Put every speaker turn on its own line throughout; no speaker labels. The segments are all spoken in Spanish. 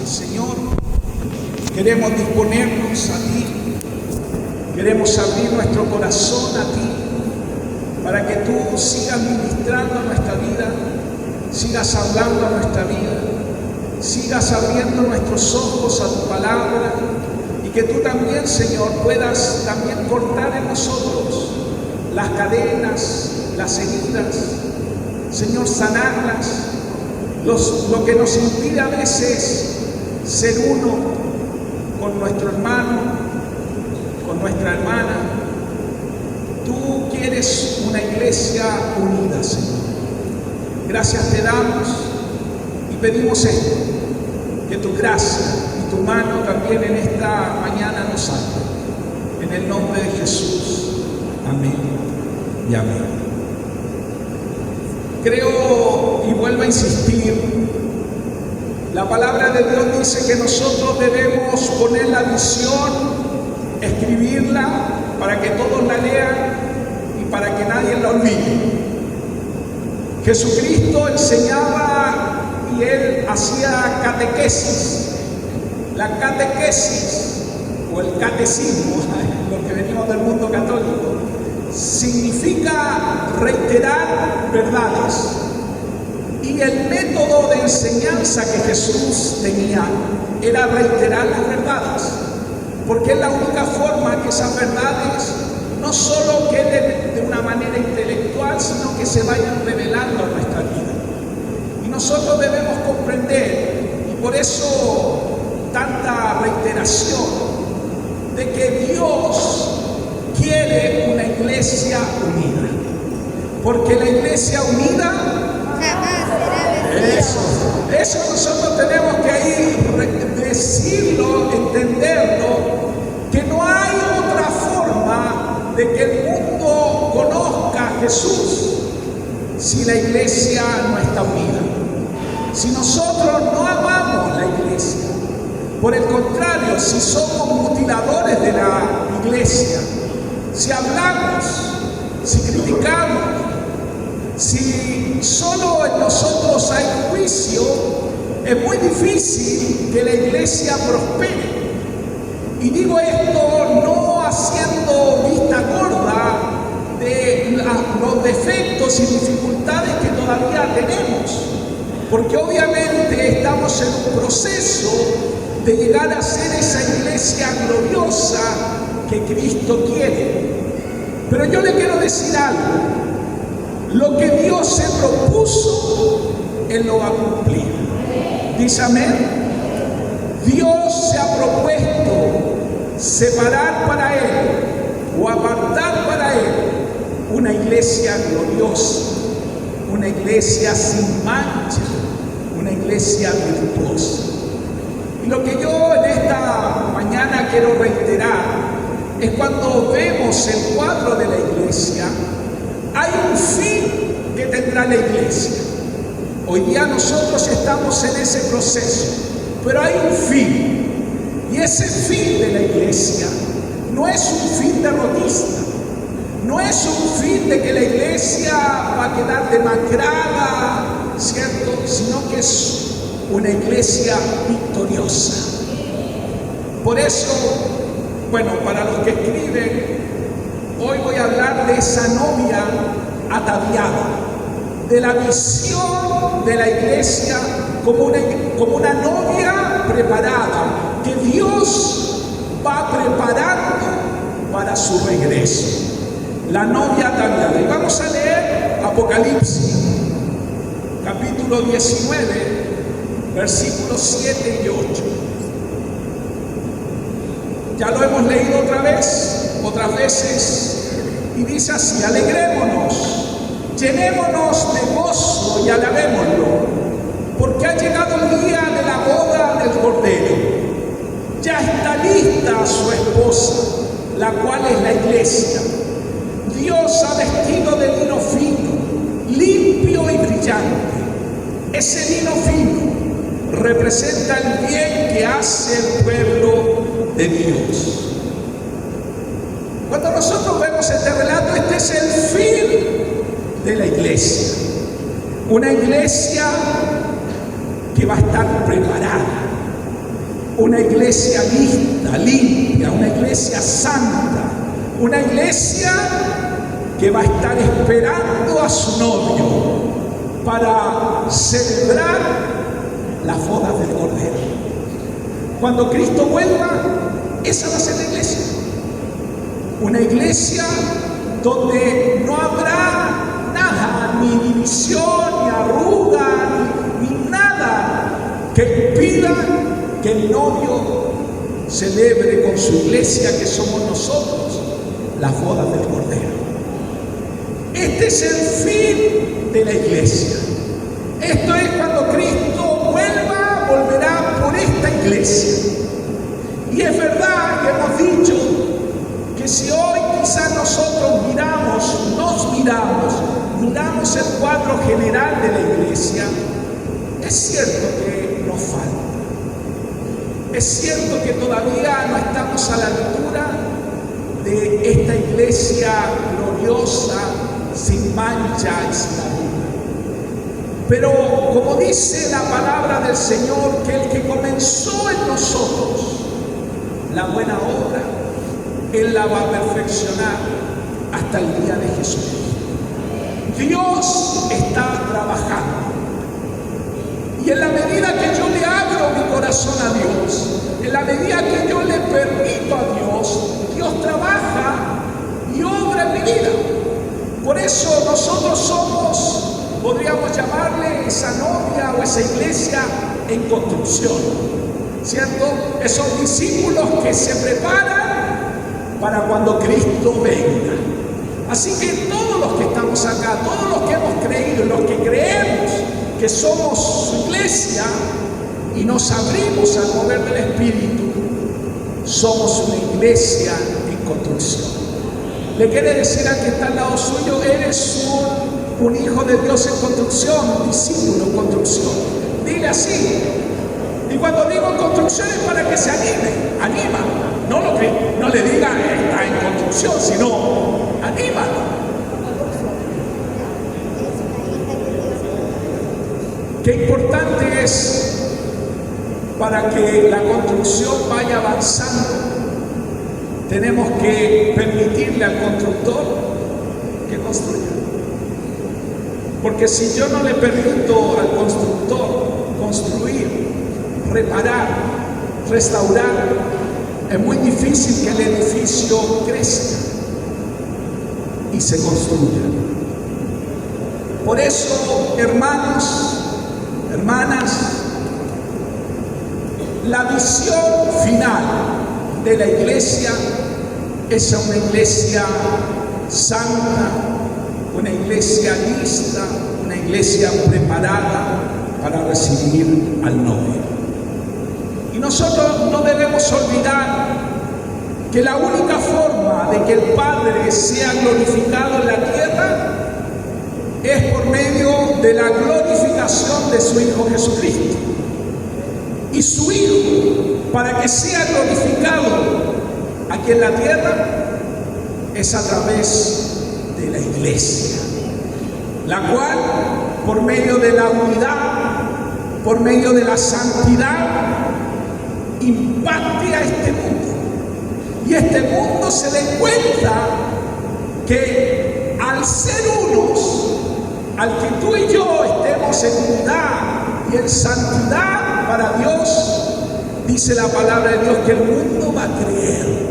Señor, queremos disponernos a ti, queremos abrir nuestro corazón a ti, para que tú sigas ministrando a nuestra vida, sigas hablando a nuestra vida, sigas abriendo nuestros ojos a tu palabra, y que tú también, Señor, puedas también cortar en nosotros las cadenas, las heridas, Señor, sanarlas, lo que nos impide a veces ser uno con nuestro hermano, con nuestra hermana. Tú quieres una iglesia unida, Señor. Gracias te damos y pedimos esto, que tu gracia y tu mano también en esta mañana nos salve. En el nombre de Jesús. Amén y amén. Creo y vuelvo a insistir, la palabra de Dios dice que nosotros debemos poner la visión, escribirla para que todos la lean y para que nadie la olvide. Jesucristo enseñaba y él hacía catequesis. La catequesis o el catecismo, los que venimos del mundo católico, significa reiterar verdades. Y el método de enseñanza que Jesús tenía era reiterar las verdades, porque es la única forma que esas verdades no solo queden de una manera intelectual, sino que se vayan revelando en nuestra vida. Y nosotros debemos comprender, y por eso tanta reiteración, de que Dios quiere una iglesia unida, porque la iglesia unida eso nosotros tenemos que ahí decirlo, entenderlo, que no hay otra forma de que el mundo conozca a Jesús si la iglesia no está unida. Si nosotros no amamos la iglesia, por el contrario, si somos mutiladores de la iglesia, si hablamos, si criticamos, si solo en nosotros hay juicio, es muy difícil que la iglesia prospere. Y digo esto no haciendo vista gorda de los defectos y dificultades que todavía tenemos, porque obviamente estamos en un proceso de llegar a ser esa iglesia gloriosa que Cristo quiere. Pero yo le quiero decir algo. Lo que Dios se propuso, Él lo va a cumplir. Dice amén. Dios se ha propuesto separar para Él o apartar para Él una iglesia gloriosa, una iglesia sin mancha, una iglesia virtuosa. Y lo que yo en esta mañana quiero reiterar es cuando vemos el cuadro de la iglesia, hay un fin que tendrá la iglesia. Hoy día nosotros estamos en ese proceso, pero hay un fin. Y ese fin de la iglesia no es un fin derrotista, no es un fin de que la iglesia va a quedar demacrada, ¿cierto? Sino que es una iglesia victoriosa. Por eso, bueno, para los que escriben, hoy voy a hablar de esa novia ataviada, de la visión de la iglesia como una novia preparada, que Dios va preparando para su regreso. La novia ataviada. Y vamos a leer Apocalipsis, capítulo 19, versículos 7 y 8. Ya lo hemos leído otras veces, y dice así: alegrémonos, llenémonos de gozo y alabémoslo, porque ha llegado el día de la boda del Cordero. Ya está lista su esposa, la cual es la iglesia. Dios ha vestido de lino fino, limpio y brillante. Ese lino fino representa el bien que hace el pueblo de Dios. Cuando nosotros vemos este relato, este es el fin de la iglesia. Una iglesia que va a estar preparada, una iglesia lista, limpia, una iglesia santa, una iglesia que va a estar esperando a su novio para celebrar las bodas del Cordero. Cuando Cristo vuelva, esa va a ser la iglesia. Una iglesia donde no habrá nada, ni división, ni arruga, ni nada que impida que el novio celebre con su iglesia, que somos nosotros, las bodas del Cordero. Este es el fin de la iglesia. Esto es cuando Cristo vuelva, volverá por esta iglesia. Y es verdad que hemos dicho que si hoy quizás nosotros miramos el cuadro general de la iglesia, es cierto que nos falta. Es cierto que todavía no estamos a la altura de esta iglesia gloriosa, sin mancha y sin arruga. Pero como dice la palabra del Señor, que el que comenzó en nosotros la buena obra, Él la va a perfeccionar hasta el día de Jesucristo. Dios está trabajando. Y en la medida que yo le abro mi corazón a Dios, en la medida que yo le permito a Dios, Dios trabaja y obra en mi vida. Por eso nosotros somos, podríamos llamarle, esa novia o esa iglesia en construcción, ¿cierto? Esos discípulos que se preparan para cuando Cristo venga. Así que todos los que estamos acá, todos los que hemos creído, los que creemos que somos su iglesia y nos abrimos al mover del Espíritu, somos una iglesia en construcción. Le quiere decir al que está al lado suyo, eres un hijo de Dios en construcción, un discípulo en construcción. Dile así. Y cuando digo en construcción es para que se anima. No le diga está en construcción, sino anímalo. Qué importante es para que la construcción vaya avanzando. Tenemos que permitirle al constructor que construya. Porque si yo no le permito al constructor construir, reparar, restaurar, es muy difícil que el edificio crezca y se construya. Por eso, hermanos, hermanas, la visión final de la iglesia es una iglesia santa, una iglesia lista, una iglesia preparada para recibir al novio. Y nosotros no debemos olvidar que la única forma de que el Padre sea glorificado en la tierra es por medio de la glorificación de su Hijo Jesucristo. Y su Hijo, para que sea glorificado aquí en la tierra, es a través de la iglesia, la cual, por medio de la unidad, por medio de la santidad, impacte a este mundo. Y este mundo se dé cuenta que al ser unos, al que tú y yo estemos en unidad y en santidad para Dios, dice la palabra de Dios que el mundo va a creer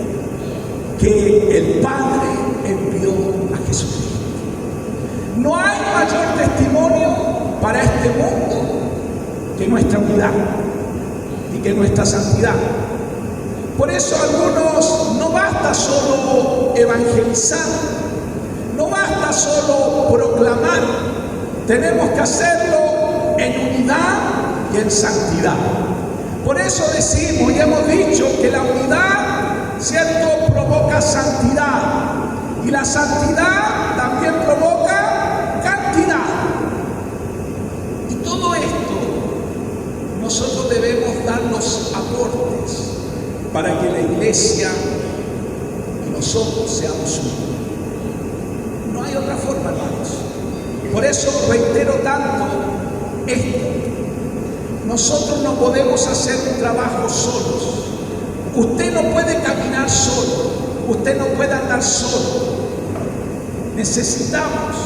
que el Padre envió a Jesucristo. No hay mayor testimonio para este mundo que nuestra unidad y que nuestra santidad. Por eso algunos no basta solo evangelizar, no basta solo proclamar, tenemos que hacerlo en unidad y en santidad. Por eso decimos y hemos dicho que la unidad, ¿cierto?, provoca santidad y la santidad también provoca cantidad. Y todo esto nosotros debemos dar los aportes para que la iglesia y nosotros seamos uno. No hay otra forma, hermanos. Por eso reitero tanto esto. nosotros no podemos hacer un trabajo solos. Usted no puede caminar solo, usted no puede andar solo. Necesitamos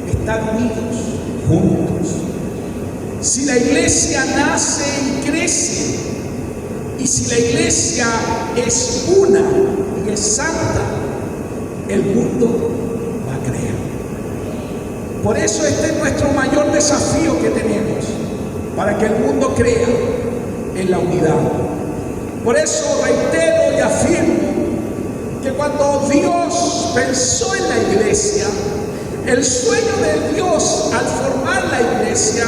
estar unidos, juntos. Si la iglesia nace y crece, y si la iglesia es una y es santa, el mundo va a creer. Por eso este es nuestro mayor desafío que tenemos, para que el mundo crea en la unidad. Por eso reitero y afirmo que cuando Dios pensó en la iglesia, el sueño de Dios al formar la iglesia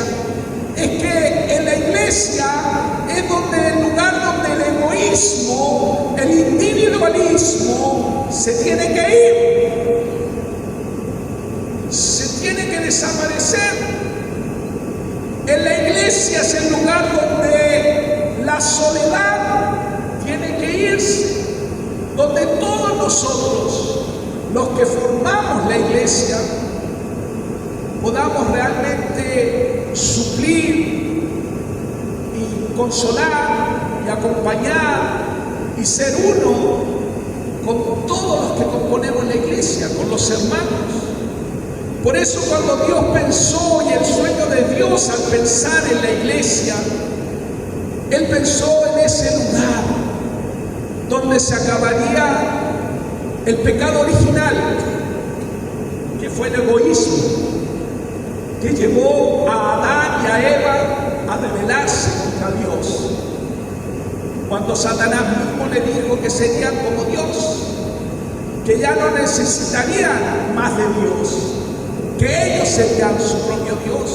es que en la iglesia es donde el lugar donde el egoísmo, el individualismo se tiene que ir, se tiene que desaparecer. En la iglesia es el lugar donde la soledad tiene que irse, donde todos nosotros, los que formamos la iglesia, podamos realmente suplir y consolar y acompañar y ser uno con todos los que componemos la iglesia, con los hermanos. Por eso cuando Dios pensó, y el sueño de Dios al pensar en la iglesia, Él pensó en ese lugar donde se acabaría el pecado original, que fue el egoísmo, que llevó a Adán y a Eva a rebelarse contra Dios. Cuando Satanás mismo le dijo que serían como Dios, que ya no necesitarían más de Dios, que ellos serían su propio Dios,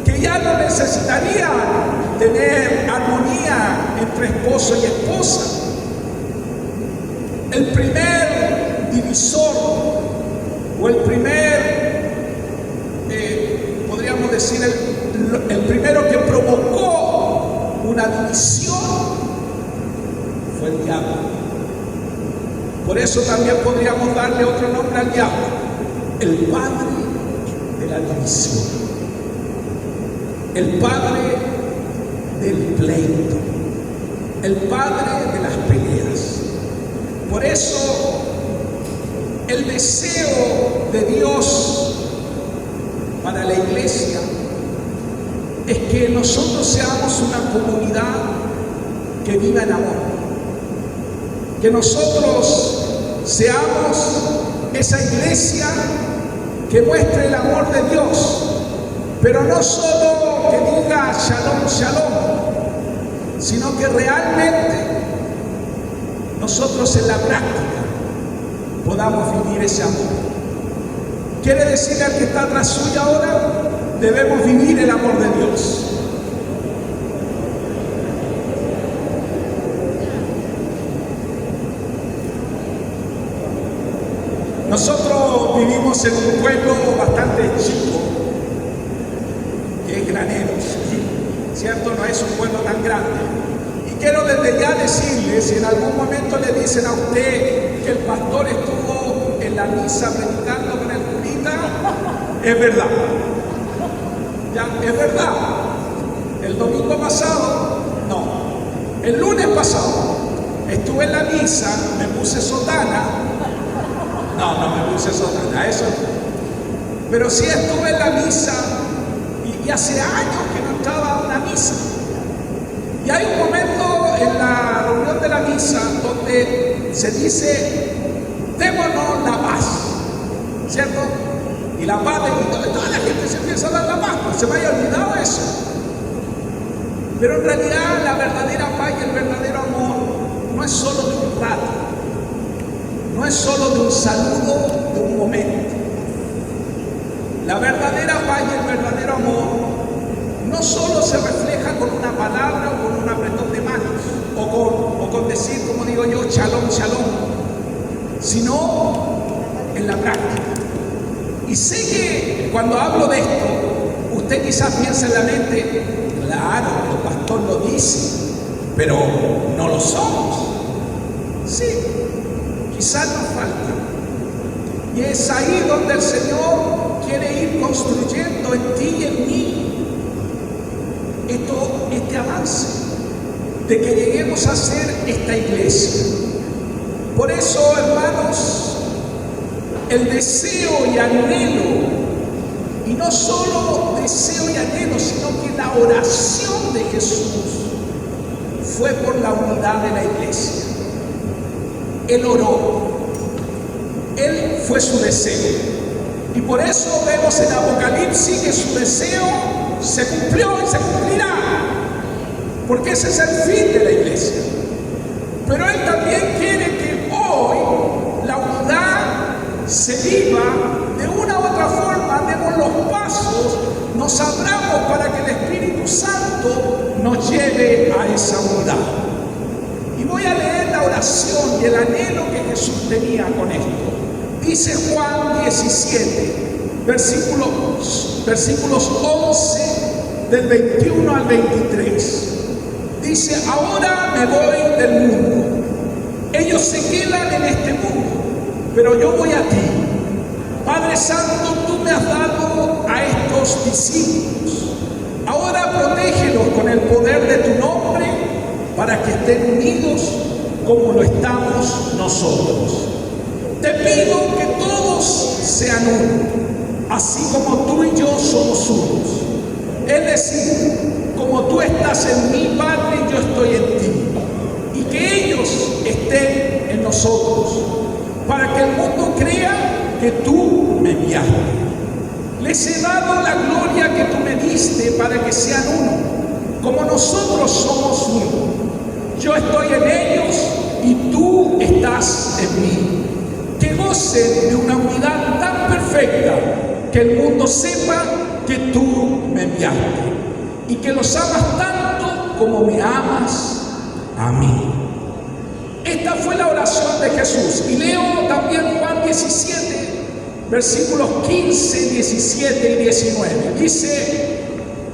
que ya no necesitarían tener armonía entre esposo y esposa. El primer divisor, o el primer, podríamos decir, el primero que provocó una división fue el diablo. Por eso también podríamos darle otro nombre al diablo: el padre de la división, el padre del pleito, el padre de las peleas. Por eso el deseo de Dios para la iglesia es que nosotros seamos una comunidad que viva en amor, que nosotros seamos esa iglesia que muestre el amor de Dios, pero no solo que diga shalom, shalom, sino que realmente nosotros en la práctica podamos vivir ese amor. Quiere decir al que está atrás suya ahora, debemos vivir el amor de Dios. Nosotros vivimos en un pueblo bastante chico, que es Graneros, ¿cierto? No es un pueblo tan grande. Y quiero desde ya decirles, si en algún momento le dicen a usted que el pastor estuvo en la misa predicando con el curita, es verdad. Ya, es verdad. El domingo pasado, no, el lunes pasado, estuve en la misa, me puse sotana. No me puse sotana, eso no. Pero sí estuve en la misa y hace años que no entraba a una misa. Y hay un momento en la reunión de la misa donde se dice: démonos la paz, ¿cierto? Y la paz, y toda la gente se empieza a dar la paz, no se me haya olvidado eso. Pero en realidad la verdadera paz y el verdadero amor no es solo de un rato, no es solo de un saludo, de un momento. La verdadera paz y el verdadero amor no solo se refleja con una palabra o con un apretón de manos, o con decir, como digo yo, shalom, shalom, sino en la práctica. Y sé que cuando hablo de esto, usted quizás piensa en la mente: claro, el pastor lo dice, pero no lo somos. Sí, quizás nos falta. Y es ahí donde el Señor quiere ir construyendo en ti y en mí este avance, de que lleguemos a ser esta iglesia. Por eso, hermanos, el deseo y anhelo, y no solo deseo y anhelo, sino que la oración de Jesús fue por la unidad de la iglesia. Él oró, Él fue su deseo. Y por eso vemos en Apocalipsis que su deseo se cumplió y se cumplirá, porque ese es el fin de la iglesia. Pero Él también quiere que hoy la unidad se viva de una u otra forma, demos los pasos, nos abramos para que el Espíritu Santo nos lleve a esa unidad. Y voy a leer la oración y el anhelo que Jesús tenía con esto. Dice Juan 17, versículos 11 del 21 al 23. Dice: ahora me voy del mundo. Ellos se quedan en este mundo, pero yo voy a ti. Padre Santo, tú me has dado a estos discípulos. Ahora protégelos con el poder de tu nombre, para que estén unidos como lo estamos nosotros. Te pido que todos sean uno, así como tú y yo somos unos. Es decir, como tú estás en mí, Padre, y yo estoy en ti. Y que ellos estén en nosotros, para que el mundo crea que tú me enviaste. Les he dado la gloria que tú me diste, para que sean uno, como nosotros somos uno. Yo estoy en ellos y tú estás en mí. Que gocen de una unidad tan perfecta que el mundo sepa que tú me enviaste y que los amas tanto como me amas a mí. Esta fue la oración de Jesús. Y leo también Juan 17, versículos 15, 17 y 19. Dice: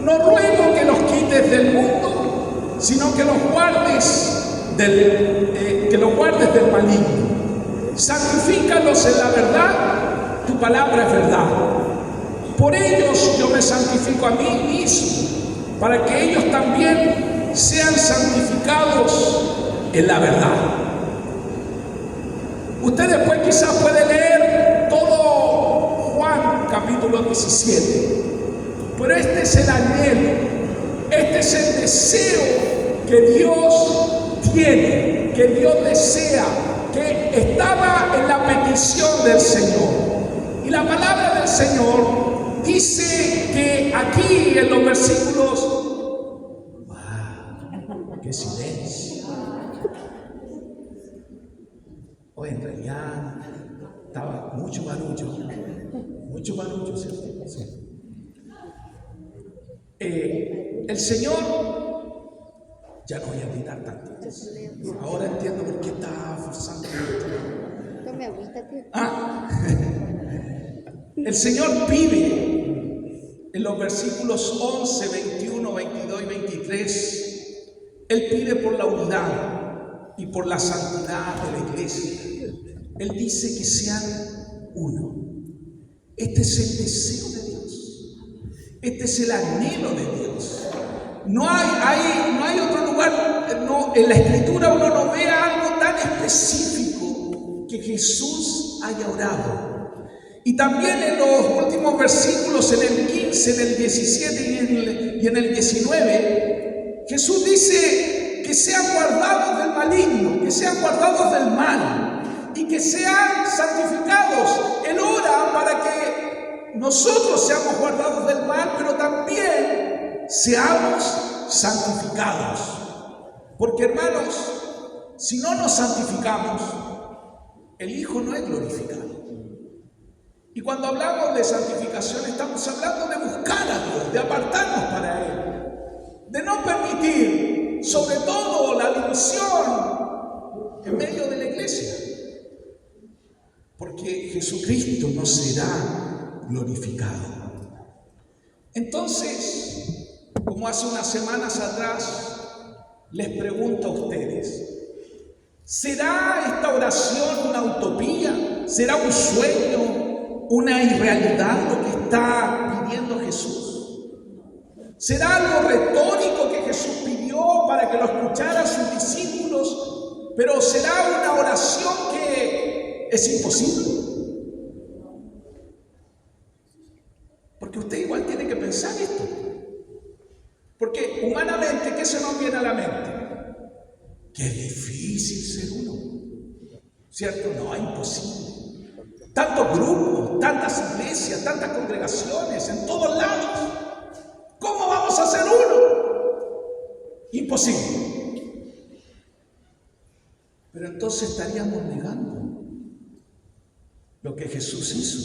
no ruego que los quites del mundo, sino que los guardes del maligno. Santifícalos en la verdad, tu palabra es verdad. Por ellos yo me santifico a mí mismo, para que ellos también sean santificados en la verdad. Usted después quizás puede leer todo Juan capítulo 17, pero este es el anhelo, este es el deseo que Dios tiene, que Dios desea, que estaba en la petición del Señor. Y la palabra del Señor dice que aquí en los versículos, ¡wow! ¡Qué silencio! Hoy en realidad estaba mucho barullo, ¿cierto? Sí. El Señor, ya no voy a gritar tanto. Ahora entiendo por qué estaba forzando.
Tome agüita, tío.
El Señor pide en los versículos 11, 21, 22 y 23, Él pide por la unidad y por la santidad de la iglesia. Él dice que sean uno. Este es el deseo de Dios. Este es el anhelo de Dios. No hay otro lugar, en la Escritura uno no ve algo tan específico que Jesús haya orado. Y también en los últimos versículos, en el 15, en el 17 y en el 19, Jesús dice que sean guardados del maligno, que sean guardados del mal y que sean santificados. Él ora para que nosotros seamos guardados del mal, pero también seamos santificados. Porque, hermanos, si no nos santificamos, el Hijo no es glorificado. Y cuando hablamos de santificación, estamos hablando de buscar a Dios, de apartarnos para Él, de no permitir, sobre todo, la división en medio de la iglesia. Porque Jesucristo no será glorificado. Entonces, como hace unas semanas atrás, les pregunto a ustedes, ¿será esta oración una utopía? ¿Será un sueño? ¿Una irrealidad lo que está pidiendo Jesús? ¿Será algo retórico que Jesús pidió para que lo escucharan sus discípulos? Pero ¿será una oración que es imposible? Porque usted igual tiene que pensar esto. Porque humanamente, ¿qué se nos viene a la mente? Que es difícil ser uno. ¿Cierto? No, es imposible. Tantos grupos, tantas iglesias, tantas congregaciones, en todos lados. ¿Cómo vamos a ser uno? Imposible. Pero entonces estaríamos negando lo que Jesús hizo.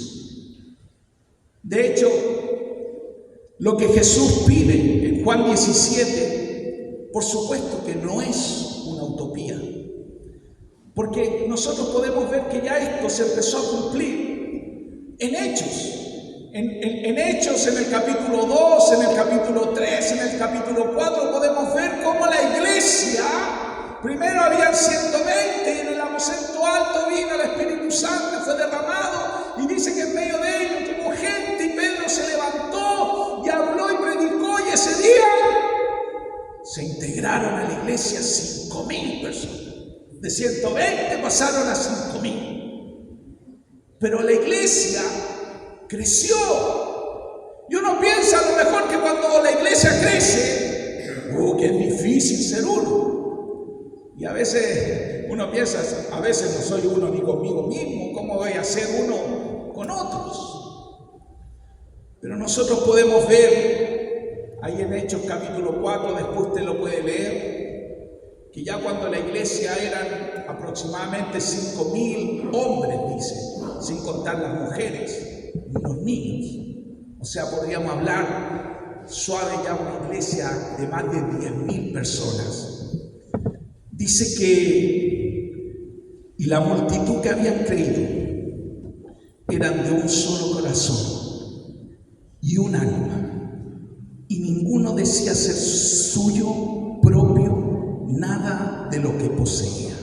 De hecho, lo que Jesús pide en Juan 17, por supuesto que no es una utopía. Porque nosotros podemos ver que ya esto se empezó a cumplir en Hechos. En Hechos, en el capítulo 2, en el capítulo 3, en el capítulo 4, podemos ver cómo la iglesia, primero habían 120 y en el aposento alto vino el Espíritu Santo, fue derramado, y dice que en medio de ellos tuvo gente y Pedro se levantó y habló y predicó, y ese día se integraron a la iglesia 5.000 personas. De 120 pasaron a 5.000. Pero la iglesia creció. Y uno piensa a lo mejor que cuando la iglesia crece, que es difícil ser uno. Y a veces uno piensa, a veces no soy uno ni conmigo mismo, ¿cómo voy a ser uno con otros? Pero nosotros podemos ver, ahí en Hechos capítulo 4, después usted lo puede leer, que ya cuando la iglesia eran aproximadamente 5.000 hombres, dice, sin contar las mujeres y los niños. O sea, podríamos hablar suave ya una iglesia de más de 10.000 personas. Dice que, y la multitud que habían creído eran de un solo corazón y un alma, y ninguno decía ser suyo propio nada de lo que poseía.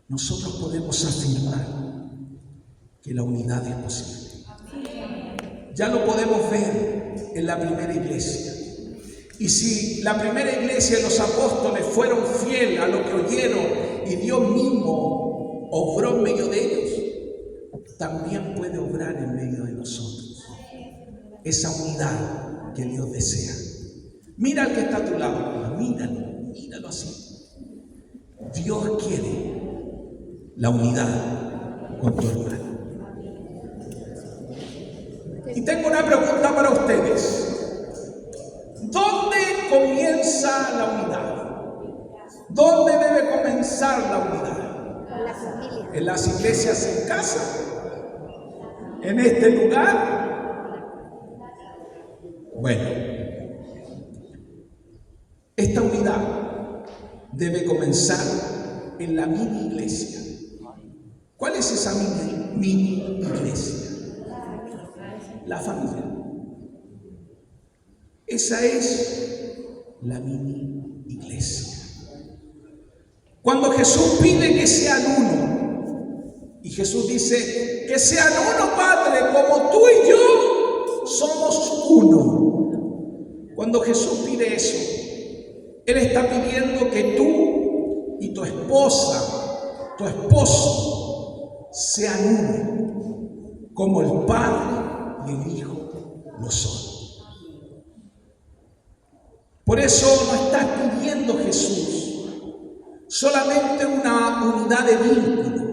Nosotros podemos afirmar que la unidad es posible. Ya lo podemos ver en la primera iglesia. Y si la primera iglesia, los apóstoles fueron fieles a lo que oyeron y Dios mismo obró en medio de ellos, también puede obrar en medio de nosotros. Esa unidad que Dios desea. Mira al que está a tu lado, míralo así. Dios quiere la unidad con tu hermano. Y tengo una pregunta para ustedes. ¿Dónde comienza la unidad? ¿Dónde debe comenzar la unidad?
En la familia.
¿En las iglesias en casa? ¿En este lugar? Bueno, esta unidad debe comenzar en la mini iglesia. ¿Cuál es esa mini iglesia? La familia. Esa es la mini iglesia. Cuando Jesús pide que sean uno, y Jesús dice que sean uno, Padre, como tú y yo somos uno. Cuando Jesús pide eso, Él está pidiendo que tú y tu esposa, tu esposo, sean uno, como el Padre y el Hijo lo son. Por eso no está pidiendo Jesús solamente una unidad de vínculo.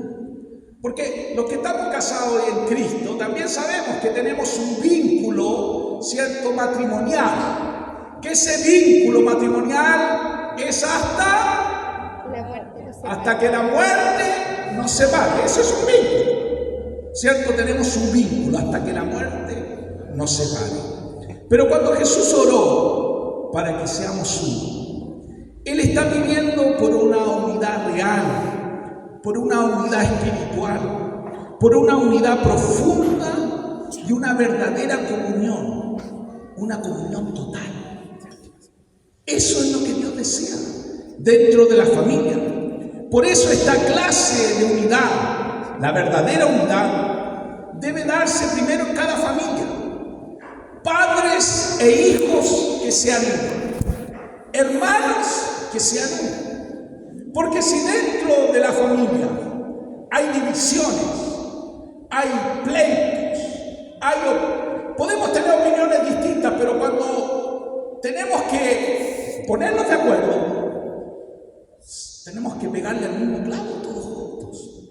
Porque los que estamos casados en Cristo también sabemos que tenemos un vínculo, ¿cierto?, matrimonial. Que ese vínculo matrimonial es hasta que la muerte nos separe. Ese es un vínculo, ¿cierto? Tenemos un vínculo hasta que la muerte nos separe. Pero cuando Jesús oró para que seamos uno, Él está viviendo por una unidad real, por una unidad espiritual, por una unidad profunda y una verdadera comunión, una comunión total. Eso es lo que Dios desea dentro de la familia. Por eso esta clase de unidad, la verdadera unidad, debe darse primero en cada familia. padres e hijos que se anulan, hermanos que se anulan. Porque si dentro de la familia hay divisiones, hay pleitos, podemos tener opiniones distintas, pero cuando tenemos que ponernos de acuerdo, tenemos que pegarle al mismo clavo todos juntos.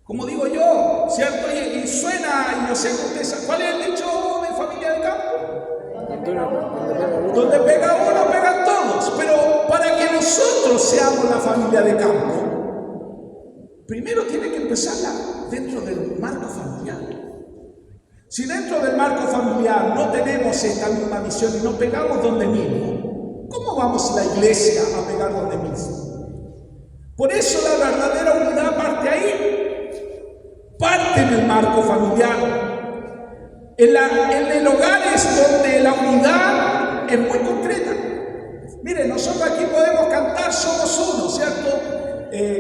Como digo yo, ¿cierto? Y suena, y no sé, ¿cuál es el dicho de familia del campo? Donde pega uno, pegan todos. Pero para que nosotros seamos la familia de campo, primero tiene que empezar dentro del marco familiar. Si dentro del marco familiar no tenemos esta misma visión y no pegamos donde mismo, ¿cómo vamos a la iglesia a pegar donde mismo? Por eso la verdadera unidad parte ahí, parte en el marco familiar. En el hogar es donde la unidad es muy concreta. Miren, nosotros aquí podemos cantar Somos Uno, ¿cierto?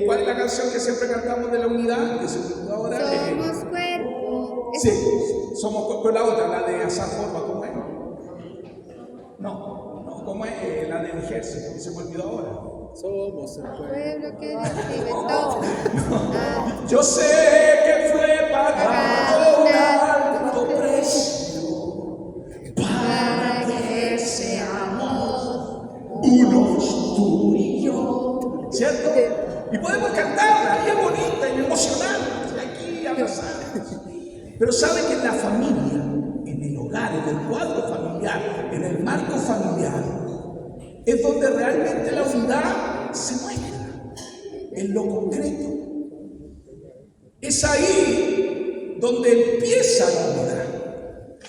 ¿Cuál es la canción que siempre cantamos de la unidad? Que se me ahora,
somos cuerpo.
Sí, somos cuerpo. La otra, la de Asaf Forma, ¿cómo es? No, ¿cómo es la del ejército? Se me olvidó ahora.
Somos el
Pueblo que recibe todo.
Yo sé que fue pagado un alto precio para que seamos unos tú y yo, ¿cierto? Y podemos cantarla, y es bonita y emocionante, aquí abrazarnos. Pero sabe que en la familia, en el hogar, en el cuadro familiar, en el marco familiar, es donde realmente la unidad se muestra, en lo concreto. Es ahí donde empieza la unidad.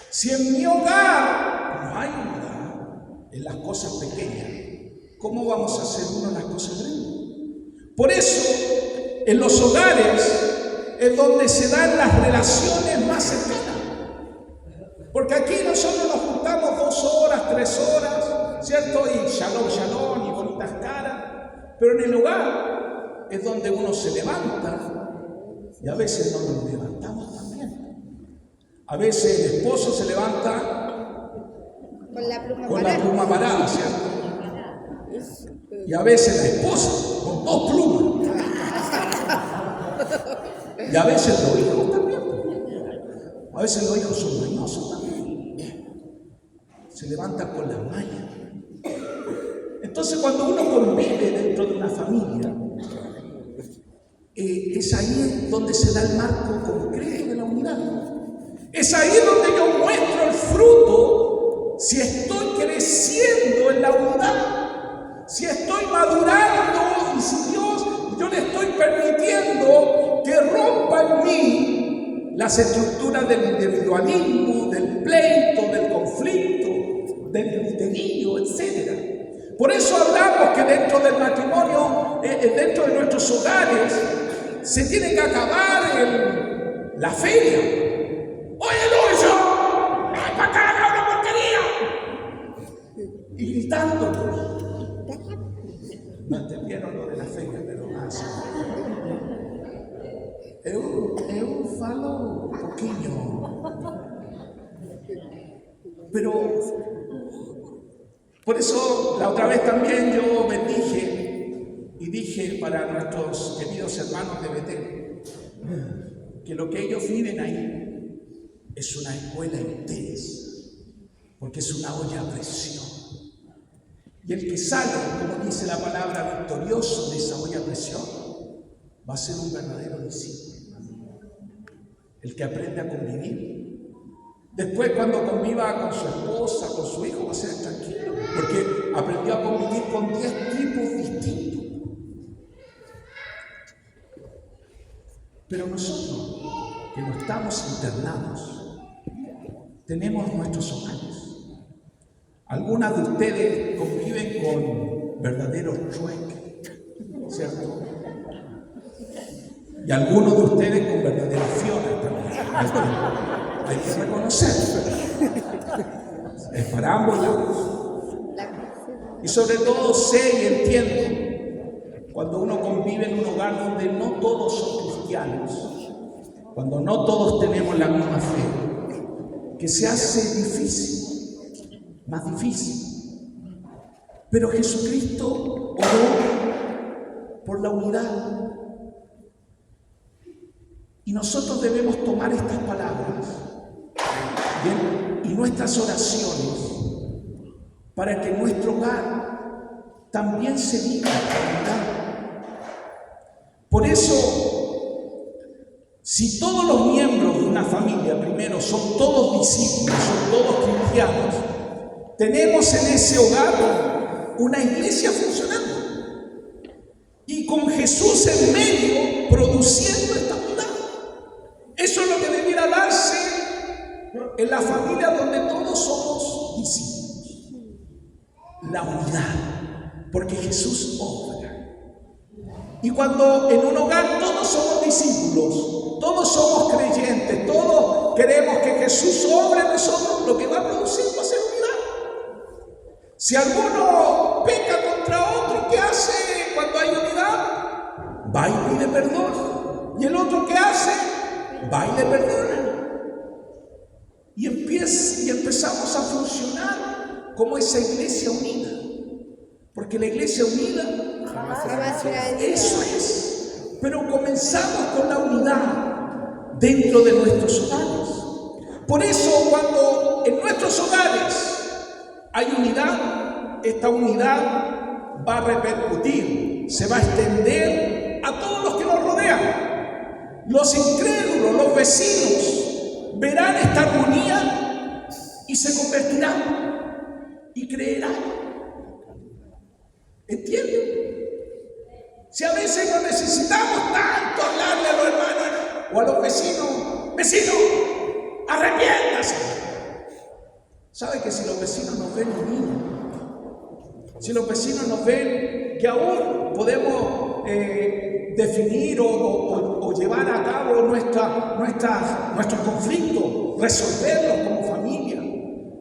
Si en mi hogar no hay unidad en las cosas pequeñas, ¿cómo vamos a hacer uno en las cosas grandes? Por eso, en los hogares es donde se dan las relaciones más cercanas. Porque aquí nosotros nos juntamos 2 horas, 3 horas, ¿cierto? Y shalom, y bonitas caras. Pero en el hogar es donde uno se levanta y a veces no nos levantamos también. A veces el esposo se levanta con la pluma parada, ¿cierto? Y a veces la esposa con 2 plumas. Y a veces los hijos también. A veces los hijos son mañosos también. Se levantan con las mañas. Entonces cuando uno convive dentro de una familia, es ahí donde se da el marco concreto de la unidad. Es ahí donde yo muestro el fruto, si estoy creciendo en la unidad, si estoy madurando y si yo le estoy permitiendo que rompa en mí las estructuras del individualismo, del pleito, del conflicto, del griterío, etc. Por eso hablamos que dentro del matrimonio, dentro de nuestros hogares, se tiene que acabar la feria. ¡Oye, Lucho! ¡Ven para acá, una porquería! Y gritándonos. No entendieron lo de la feria, pero más. Es un falo poquillo. Pero, por eso, la otra vez también yo bendije y dije para nuestros queridos hermanos de Betel que lo que ellos viven ahí es una escuela intensa, porque es una olla a presión. Y el que sale, como dice la palabra, victorioso de esa olla a presión, va a ser un verdadero discípulo. El que aprende a convivir. Después, cuando conviva con su esposa, con su hijo, va a ser tranquilo, porque aprendió a convivir con 10 tipos distintos. Pero nosotros, que no estamos internados, tenemos nuestros hogares. Algunas de ustedes conviven con verdaderos trueques, ¿cierto? Y algunos de ustedes con verdaderas fioras también. Hay que reconocer. Es para ambos lados. Y sobre todo sé y entiendo cuando uno convive en un hogar donde no todos son cristianos, cuando no todos tenemos la misma fe, que se hace difícil, más difícil. Pero Jesucristo oró por la unidad. Y nosotros debemos tomar estas palabras y nuestras oraciones para que nuestro hogar también se viva la unidad. Por eso, si todos los miembros de una familia, primero, son todos discípulos, son todos cristianos, tenemos en ese hogar una iglesia funcionando y con Jesús en medio produciendo esta unidad. Eso es lo que debiera darse en la familia donde todos somos discípulos. La unidad, porque Jesús obra. Y cuando en un hogar todos somos discípulos, todos somos creyentes, todos queremos que Jesús obre en nosotros, lo que va a producir va a ser unidad. Si alguno peca contra otro, ¿qué hace cuando hay unidad? Va y pide perdón. ¿Y el otro qué hace? Va y le perdona. Y empezamos a funcionar como esa iglesia unida. Porque la iglesia unida, eso es. Pero comenzamos con la unidad dentro de nuestros hogares. Por eso cuando en nuestros hogares hay unidad, esta unidad va a repercutir, se va a extender a todos los que nos rodean. Los incrédulos, los vecinos, verán esta armonía y se convertirán y creerán. ¿Entienden? Si a veces no necesitamos tanto hablarle a los hermanos o a los vecinos, vecinos, arrepiéntase. ¿Sabe que si los vecinos nos ven unidos, si los vecinos nos ven que aún podemos definir o llevar a cabo nuestros conflictos, resolverlos como familia,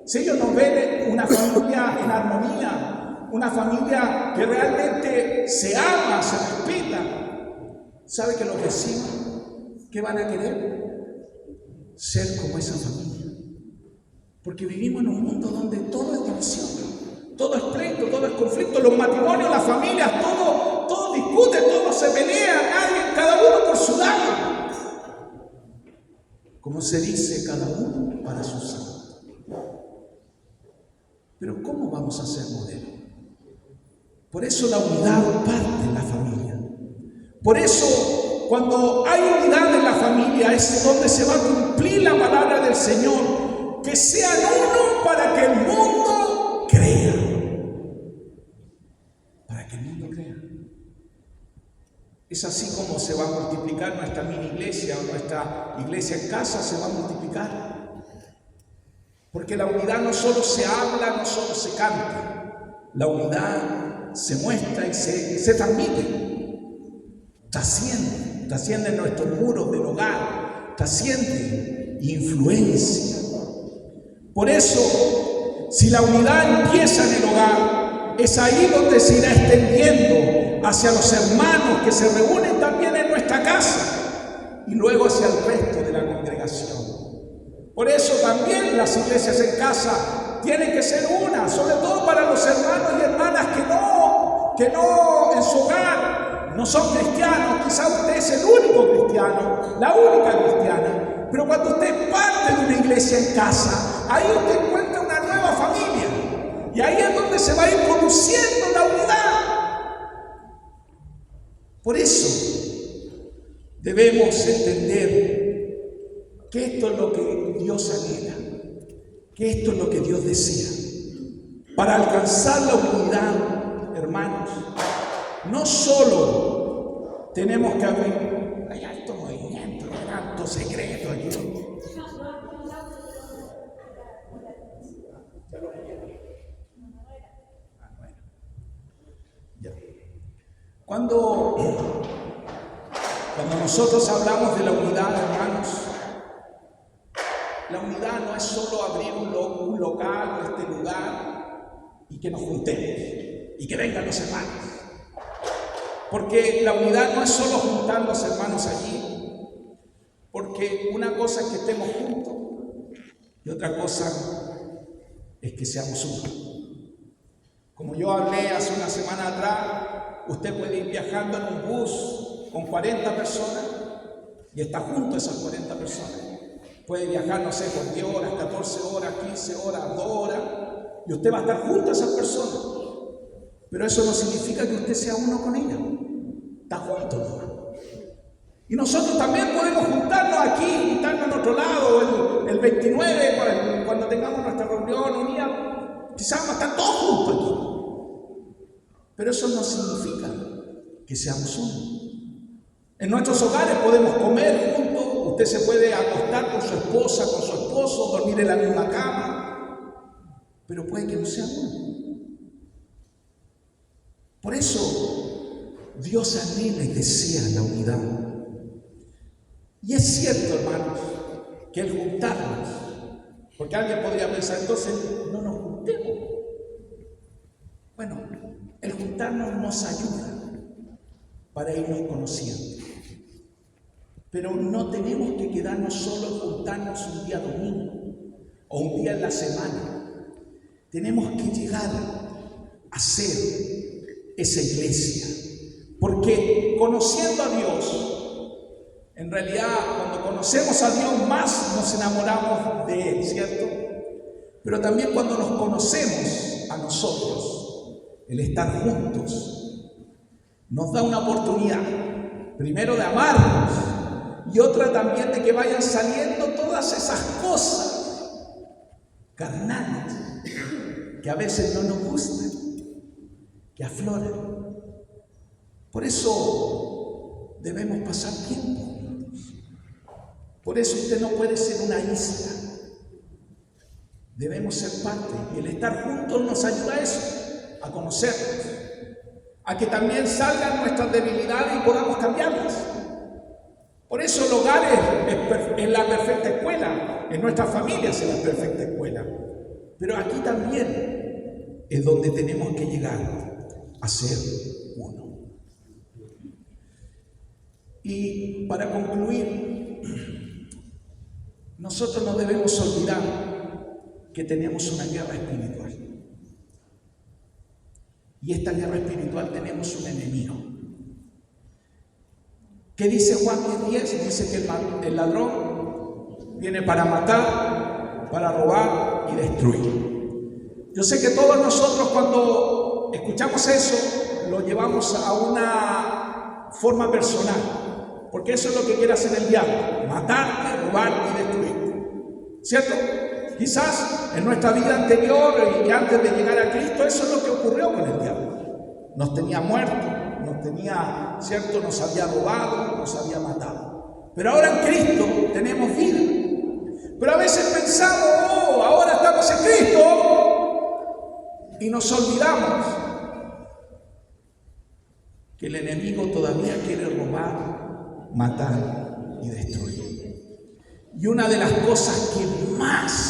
si ellos nos ven una familia en armonía, una familia que realmente se ama, se respeta, ¿sabe que los vecinos qué van a querer? Ser como esa familia. Porque vivimos en un mundo donde todo es división, todo es pleito, todo es conflicto, los matrimonios, las familias, todo discute, todo se pelea, cada uno por su lado. Como se dice, cada uno para su santo. Pero ¿cómo vamos a ser modelo? Por eso la unidad parte en la familia. Por eso, cuando hay unidad en la familia, es donde se va a cumplir la palabra del Señor, que sean uno para que el mundo crea. Para que el mundo crea. Es así como se va a multiplicar nuestra mini iglesia o nuestra iglesia en casa, se va a multiplicar. Porque la unidad no solo se habla, no solo se canta. La unidad se muestra y se transmite, trasciende en nuestros muros del hogar, trasciende, influencia. Por eso, si la unidad empieza en el hogar, es ahí donde se irá extendiendo hacia los hermanos que se reúnen también en nuestra casa y luego hacia el resto de la congregación. Por eso también las iglesias en casa tienen que ser una, sobre todo para los hermanos y hermanas que no en su hogar no son cristianos. Quizá usted es el único cristiano, la única cristiana, pero cuando usted es parte de una iglesia en casa, ahí usted encuentra una nueva familia y ahí es donde se va a ir produciendo la unidad. Por eso debemos entender que esto es lo que Dios anhela, que esto es lo que Dios desea. Para alcanzar la unidad, hermanos, no solo tenemos que abrir, hay alto movimiento, hay alto secreto aquí. Cuando nosotros hablamos de la unidad, hermanos, la unidad no es solo abrir un local o este lugar y que nos juntemos y que vengan los hermanos. Porque la unidad no es solo juntar los hermanos allí, porque una cosa es que estemos juntos Y otra cosa es que seamos uno. Como yo hablé hace una semana atrás, usted puede ir viajando en un bus con 40 personas y está junto a esas 40 personas. Puede viajar, no sé, por 10 horas, 14 horas, 15 horas, 2 horas, y usted va a estar junto a esas personas. Pero eso no significa que usted sea uno con ellas. Está junto, ¿no? Y nosotros también podemos juntarnos aquí, juntarnos en otro lado, el 29, cuando tengamos nuestra reunión unida, quizás vamos a estar todos juntos aquí. Pero eso no significa que seamos uno. En nuestros hogares podemos comer juntos, usted se puede acostar con su esposa, con su esposo, dormir en la misma cama, pero puede que no sea uno. Por eso Dios anhela y desea la unidad. Y es cierto, hermanos, que el juntarnos, porque alguien podría pensar, entonces no nos juntemos. Bueno, el juntarnos nos ayuda para irnos conociendo. Pero no tenemos que quedarnos solo en juntarnos un día domingo o un día en la semana. Tenemos que llegar a ser esa iglesia. Porque conociendo a Dios, en realidad, cuando conocemos a Dios más nos enamoramos de Él, ¿cierto? Pero también cuando nos conocemos a nosotros, el estar juntos, nos da una oportunidad, primero de amarnos y otra también de que vayan saliendo todas esas cosas carnales que a veces no nos gustan, que afloran. Por eso debemos pasar tiempo. Por eso usted no puede ser una isla. Debemos ser parte. Y el estar juntos nos ayuda a eso, a conocernos, a que también salgan nuestras debilidades y podamos cambiarlas. Por eso el hogar es la perfecta escuela, en nuestras familias es la perfecta escuela. Pero aquí también es donde tenemos que llegar a ser uno. Y para concluir, nosotros no debemos olvidar que tenemos una guerra espiritual. Y esta guerra espiritual tenemos un enemigo. ¿Qué dice Juan 10:10? Dice que el ladrón viene para matar, para robar y destruir. Yo sé que todos nosotros cuando escuchamos eso lo llevamos a una forma personal, porque eso es lo que quiere hacer el diablo: matarte, robar y destruir, ¿cierto? Quizás en nuestra vida anterior y antes de llegar a Cristo eso es lo que ocurrió con el diablo. Nos tenía muertos, nos tenía, ¿cierto? Nos había robado, nos había matado. Pero ahora en Cristo tenemos vida. Pero a veces pensamos, ahora estamos en Cristo, y nos olvidamos que el enemigo todavía quiere robar, matar y destruir. Y una de las cosas que más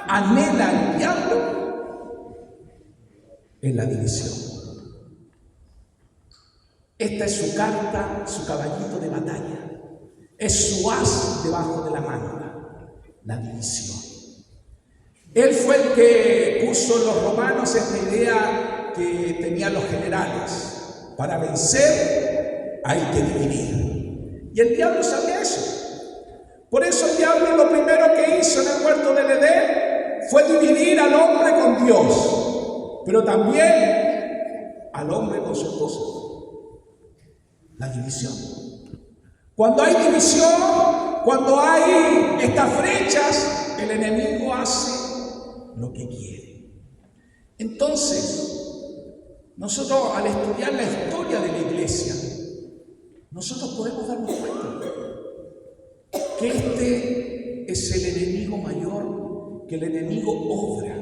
anhela el diablo es la división. Esta es su carta, su caballito de batalla. Es su as debajo de la manga, la división. Él fue el que puso en los romanos esta idea que tenían los generales: para vencer hay que dividir. Y el diablo sabía eso. Por eso el diablo lo primero que hizo en el huerto del Edén fue dividir al hombre con Dios, pero también al hombre con su esposa. La división. Cuando hay división, cuando hay estas brechas, el enemigo hace lo que quiere. Entonces, nosotros al estudiar la historia de la iglesia, nosotros podemos darnos cuenta que este es el enemigo mayor, que el enemigo obra.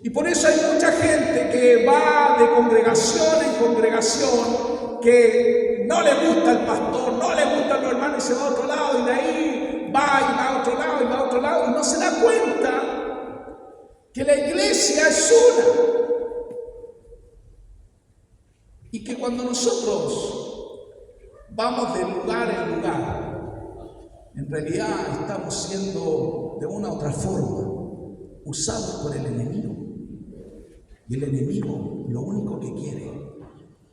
Y por eso hay mucha gente que va de congregación en congregación, que no le gusta el pastor, no le gustan los hermanos y se va a otro lado, y de ahí va y va a otro lado y va a otro lado, y no se da cuenta que la iglesia es una. Y que cuando nosotros vamos de lugar en lugar, En realidad estamos siendo de una u otra forma usados por el enemigo. Y el enemigo lo único que quiere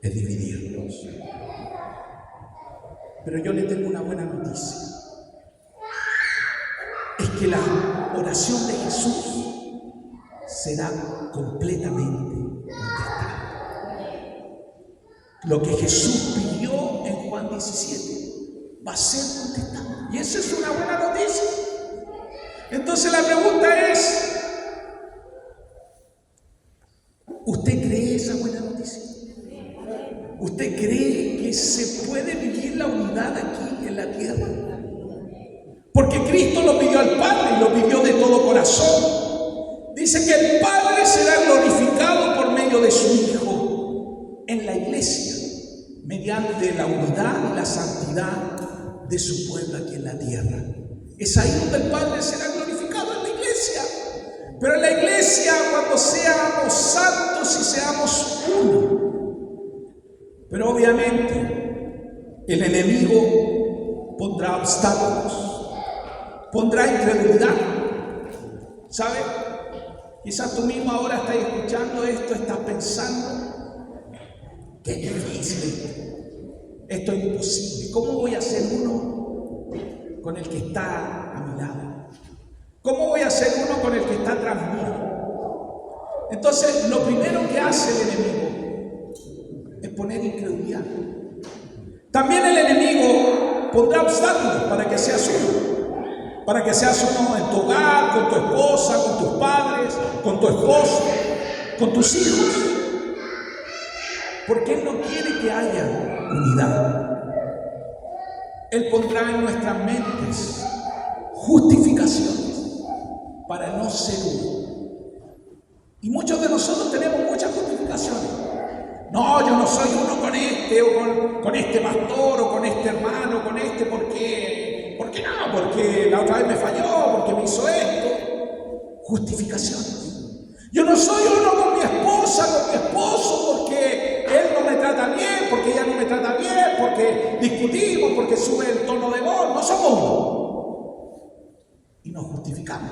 es dividirnos. Pero yo le tengo una buena noticia. Es que la oración de Jesús será completamente contestada. Lo que Jesús pidió en Juan 17 va a ser contestado. Y esa es una buena noticia. Entonces la pregunta es, ¿usted cree esa buena noticia? ¿Usted cree que se puede vivir la unidad aquí en la tierra? Porque Cristo lo pidió al Padre y lo pidió de todo corazón. Dice que el Padre será glorificado por medio de su Hijo en la iglesia, mediante la unidad y la santidad de su pueblo aquí en la tierra. Es ahí donde el Padre será glorificado, en la iglesia. Pero en la iglesia, cuando seamos santos y seamos uno. Pero obviamente el enemigo pondrá obstáculos, pondrá incredulidad. ¿Sabe? Quizás tú mismo ahora estás escuchando esto, estás pensando, qué difícil, esto es imposible. ¿Cómo voy a ser uno con el que está a mi lado? ¿Cómo voy a ser uno con el que está tras mío? Entonces, lo primero que hace el enemigo es poner incredulidad. También el enemigo pondrá obstáculos para que seas uno. Para que seas uno en tu hogar, con tu esposa, con tus padres, con tu esposo, con tus hijos. Porque Él no quiere que haya unidad. Él pondrá en nuestras mentes justificaciones para no ser uno. Y muchos de nosotros tenemos muchas justificaciones. No, yo no soy uno con este, o con este pastor, o con este hermano, con este, porque no, porque la otra vez me falló, porque me hizo esto. Justificaciones. Yo no soy uno con mi esposa, con mi esposo, porque él no me trata bien, porque ella no me trata bien, porque discutimos, porque sube el tono de voz. No somos uno. Y nos justificamos.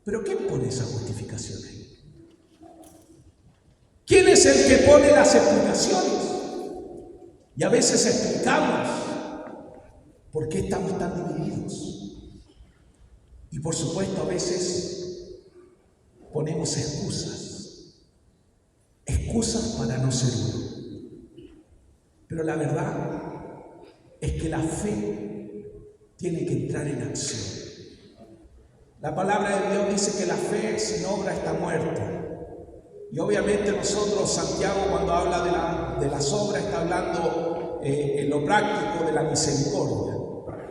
¿Pero quién pone esa justificación ahí? ¿Quién es el que pone las explicaciones? Y a veces explicamos por qué estamos tan divididos. Y por supuesto a veces ponemos excusas. Excusas para no ser uno. Pero la verdad es que la fe tiene que entrar en acción. La palabra de Dios dice que la fe sin obra está muerta. Y obviamente nosotros, Santiago, cuando habla de las obras, está hablando en lo práctico de la misericordia.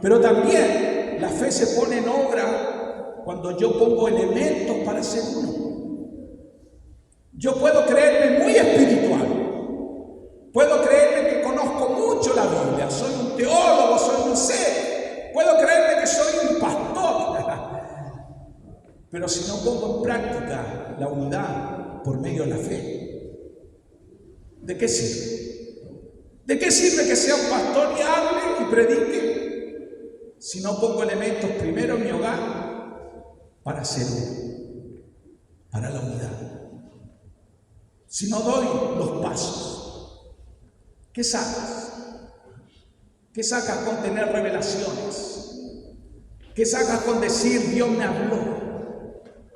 Pero también la fe se pone en obra cuando yo pongo elementos para ser uno. Yo puedo creerme muy espiritual. Puedo creerme que conozco mucho la Biblia. Soy un teólogo, soy un ser. Puedo creerme que soy un pastor. Pero si no pongo en práctica la unidad por medio de la fe, ¿de qué sirve? ¿De qué sirve que sea un pastor y hable y predique si no pongo elementos primero en mi hogar para ser uno, para la unidad? Si no doy los pasos, ¿qué sacas? ¿Qué sacas con tener revelaciones? ¿Qué sacas con decir Dios me habló?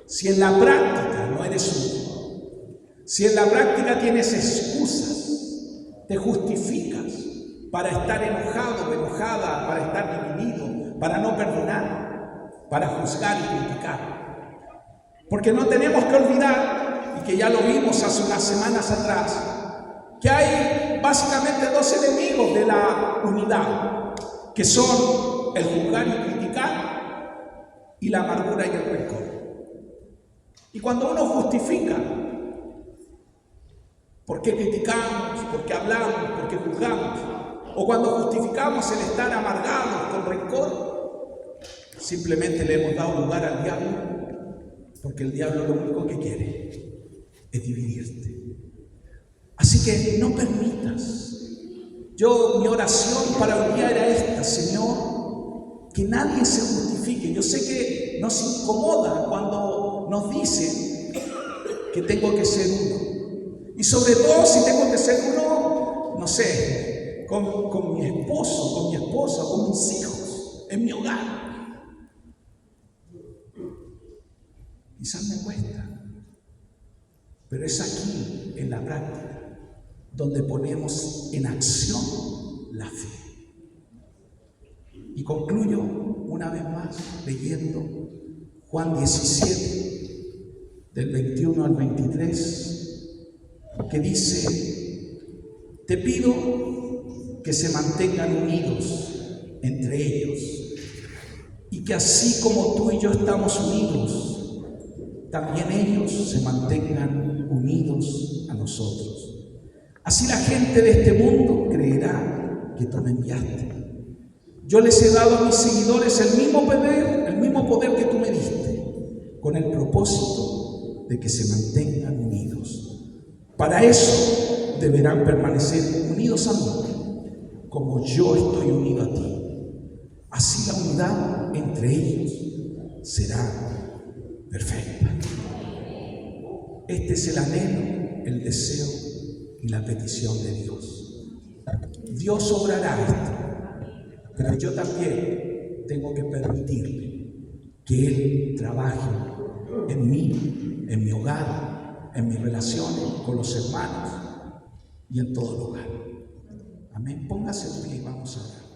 Si en la práctica no eres uno. Si en la práctica tienes excusas, te justificas para estar enojado o enojada, para estar dividido, para no perdonar, para juzgar y criticar. Porque no tenemos que olvidar, y que ya lo vimos hace unas semanas atrás, que hay básicamente dos enemigos de la unidad, que son el juzgar y criticar y la amargura y el rencor. Y cuando uno justifica, ¿por qué criticamos? ¿Por qué hablamos? ¿Por qué juzgamos? O cuando justificamos el estar amargados con rencor, simplemente le hemos dado lugar al diablo, porque el diablo lo único que quiere es dividirte. Así que no permitas Mi oración para hoy día era esta: Señor, que nadie se justifique. Yo sé que nos incomoda cuando nos dicen que tengo que ser uno. Y sobre todo si tengo que ser uno, no sé, con mi esposo, con mi esposa, con mis hijos, en mi hogar. Quizás me cuesta, pero es aquí, en la práctica, donde ponemos en acción la fe. Y concluyo una vez más leyendo Juan 17, del 21 al 23, que dice: te pido que se mantengan unidos entre ellos, y que así como tú y yo estamos unidos, también ellos se mantengan unidos a nosotros. Así la gente de este mundo creerá que tú me enviaste. Yo les he dado a mis seguidores el mismo poder que tú me diste, con el propósito de que se mantengan unidos. Para eso deberán permanecer unidos a mí, como yo estoy unido a ti. Así la unidad entre ellos será perfecta. Este es el anhelo, el deseo y la petición de Dios. Dios obrará esto, pero yo también tengo que permitirle que Él trabaje en mí, en mi hogar, en mis relaciones con los hermanos y en todo lugar. Amén. Póngase en pie y vamos a orar.